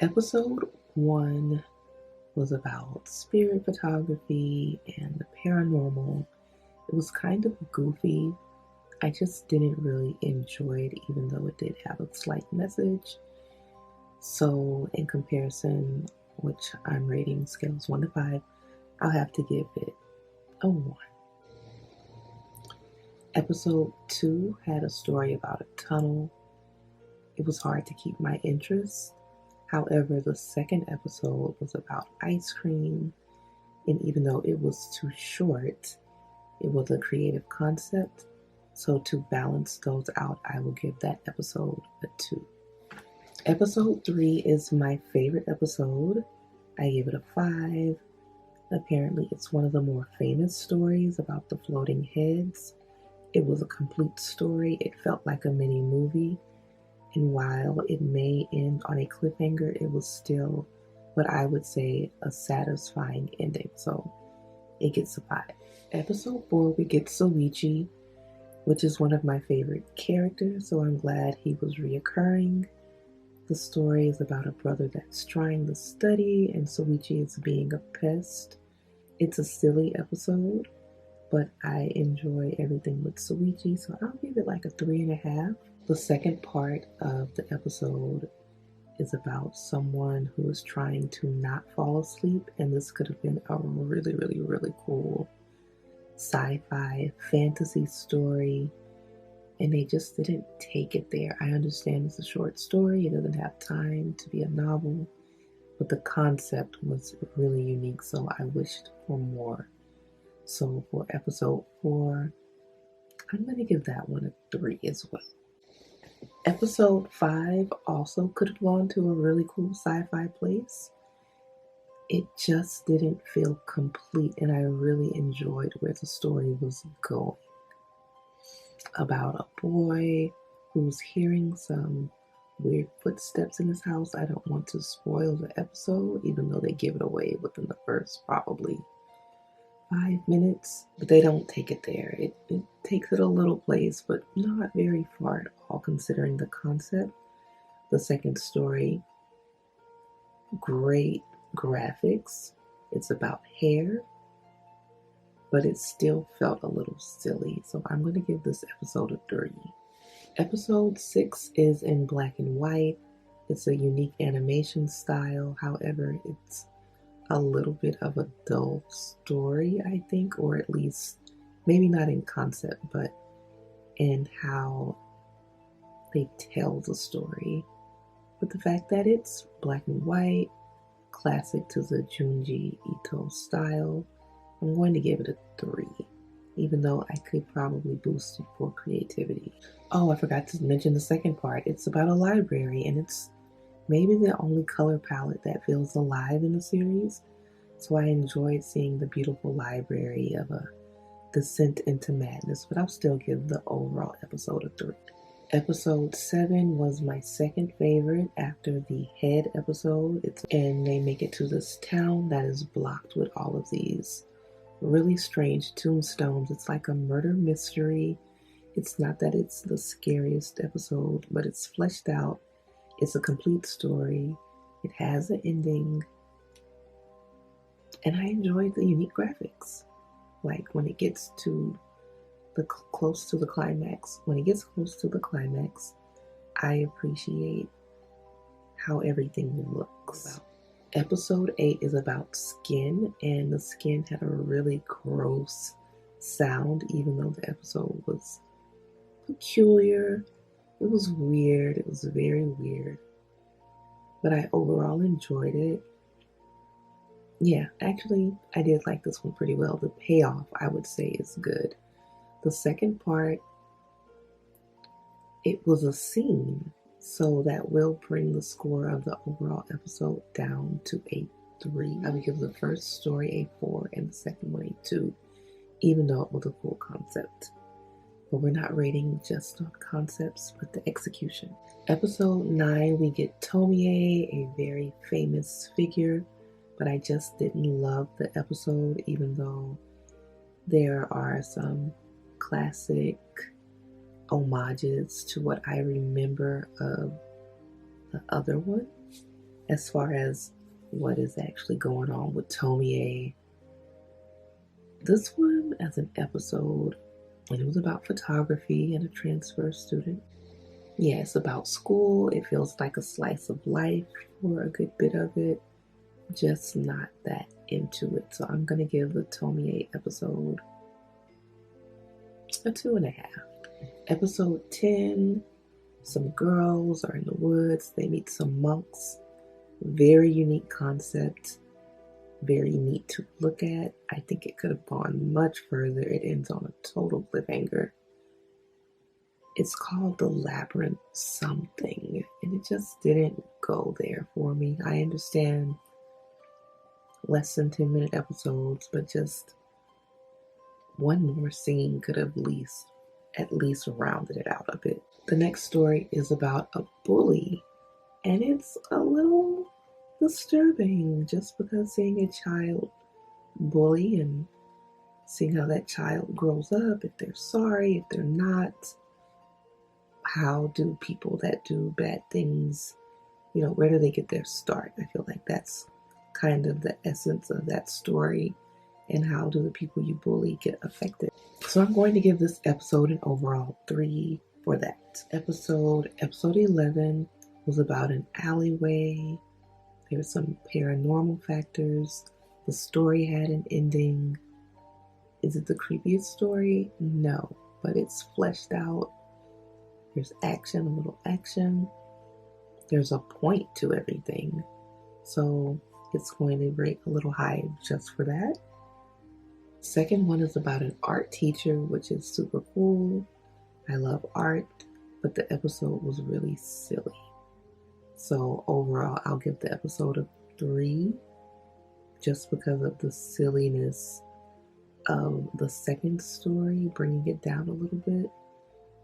Episode 1 was about spirit photography and the paranormal. It was kind of goofy. I just didn't really enjoy it, even though it did have a slight message. So, in comparison, which I'm rating scales 1 to 5, I'll have to give it a 1. Episode 2 had a story about a tunnel. It was hard to keep my interest. However, the second episode was about ice cream, and even though it was too short, it was a creative concept. So to balance those out, I will give that episode a 2. Episode 3 is my favorite episode. I gave it a 5. Apparently, it's one of the more famous stories about the floating heads. It was a complete story. It felt like a mini movie. And while it may end on a cliffhanger, it was still what I would say a satisfying ending. So it gets a 5. Episode 4, we get Soichi, which is one of my favorite characters. So I'm glad he was reoccurring. The story is about a brother that's trying to study and Soichi is being a pest. It's a silly episode, but I enjoy everything with Soichi. So I'll give it like a 3.5. The second part of the episode is about someone who is trying to not fall asleep, and this could have been a really, really, really cool sci-fi fantasy story, and they just didn't take it there. I understand it's a short story, it doesn't have time to be a novel, but the concept was really unique, so I wished for more. So for episode 4, I'm going to give that one a 3 as well. Episode 5 also could have gone to a really cool sci-fi place. It just didn't feel complete, and I really enjoyed where the story was going. About a boy who's hearing some weird footsteps in his house. I don't want to spoil the episode, even though they give it away within the first probably 5 minutes, but they don't take it there. It takes it a little place, but not very far at all considering the concept. The second story, great graphics. It's about hair, but it still felt a little silly. So I'm going to give this episode a 3. Episode 6 is in black and white. It's a unique animation style. However, it's a little bit of a dull story, I think, or at least maybe not in concept, but in how they tell the story. But the fact that it's black and white, classic to the Junji Ito style, I'm going to give it a 3, even though I could probably boost it for creativity. Oh, I forgot to mention the second part. It's about a library, and it's maybe the only color palette that feels alive in the series. So I enjoyed seeing the beautiful library of a descent into madness, but I'll still give the overall episode a 3. Episode 7 was my second favorite after the head episode. And they make it to this town that is blocked with all of these really strange tombstones. It's like a murder mystery. It's not that it's the scariest episode, but it's fleshed out. It's a complete story. It has an ending. And I enjoyed the unique graphics. Like when it gets to the close to the climax, I appreciate how everything looks. Episode 8 is about skin, and the skin had a really gross sound, even though the episode was peculiar. It was weird. It was very weird. But I overall enjoyed it. Yeah, actually, I did like this one pretty well. The payoff, I would say, is good. The second part, it was a scene, so that will bring the score of the overall episode down to a 3. I would give the first story a 4 and the second one a 2, even though it was a cool concept. But we're not rating just on concepts, but the execution. Episode 9, we get Tomi, a very famous figure, but I just didn't love the episode, even though there are some classic homages to what I remember of the other one. as far as what is actually going on with Tomi. This one as an episode, and it was about photography and a transfer student. Yeah, it's about school. It feels like a slice of life for a good bit of it. Just not that into it. So I'm going to give the Tomi episode a 2.5. Episode 10, some girls are in the woods. They meet some monks. Very unique concept. Very neat to look at. I think it could have gone much further. It ends on a total cliffhanger. It's called The Labyrinth something, and it just didn't go there for me. I understand less than 10-minute episodes, but just one more scene could have at least rounded it out a bit. The next story is about a bully, and it's a little disturbing just because seeing a child bully and seeing how that child grows up, if they're sorry, if they're not. How do people that do bad things, where do they get their start? I feel like that's kind of the essence of that story. And how do the people you bully get affected? So I'm going to give this episode an overall 3 for that. Episode 11 was about an alleyway. There were some paranormal factors. The story had an ending. Is it the creepiest story? No, but it's fleshed out. There's action, a little action. There's a point to everything. So it's going to rate a little high just for that. Second one is about an art teacher, which is super cool. I love art, but the episode was really silly. So overall, I'll give the episode a 3 just because of the silliness of the second story, bringing it down a little bit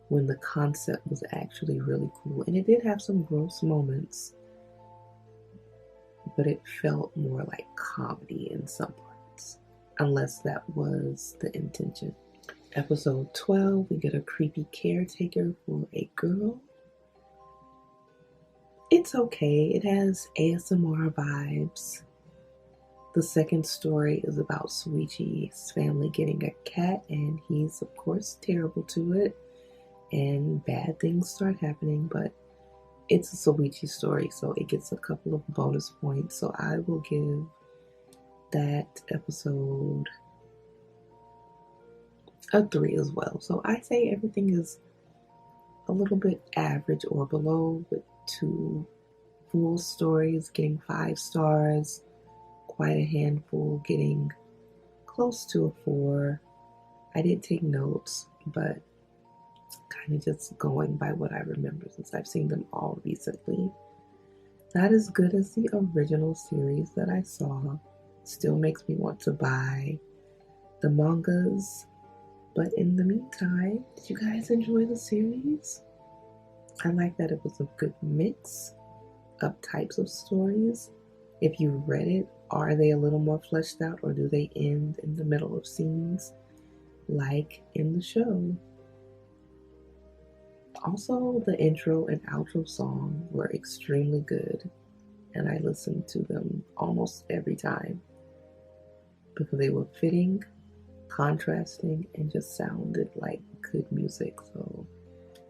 when the concept was actually really cool. And it did have some gross moments, but it felt more like comedy in some parts, unless that was the intention. Episode 12, we get a creepy caretaker for a girl. It's okay. It has ASMR vibes. The second story is about Suichi's family getting a cat, and he's, of course, terrible to it, and bad things start happening, but it's a Suichi story, so it gets a couple of bonus points. So I will give that episode a 3 as well. So I say everything is a little bit average or below, with 2 full stories getting 5 stars, quite a handful getting close to a 4. I did take notes, but kind of just going by what I remember since I've seen them all recently. Not as good as the original series that I saw. Still makes me want to buy the mangas. But in the meantime, did you guys enjoy the series? I like that it was a good mix of types of stories. If you read it, are they a little more fleshed out, or do they end in the middle of scenes like in the show? Also, the intro and outro song were extremely good, and I listened to them almost every time because they were fitting, contrasting, and just sounded like good music. So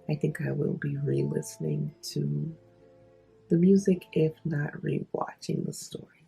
I think I will be re-listening to the music, if not re-watching the story.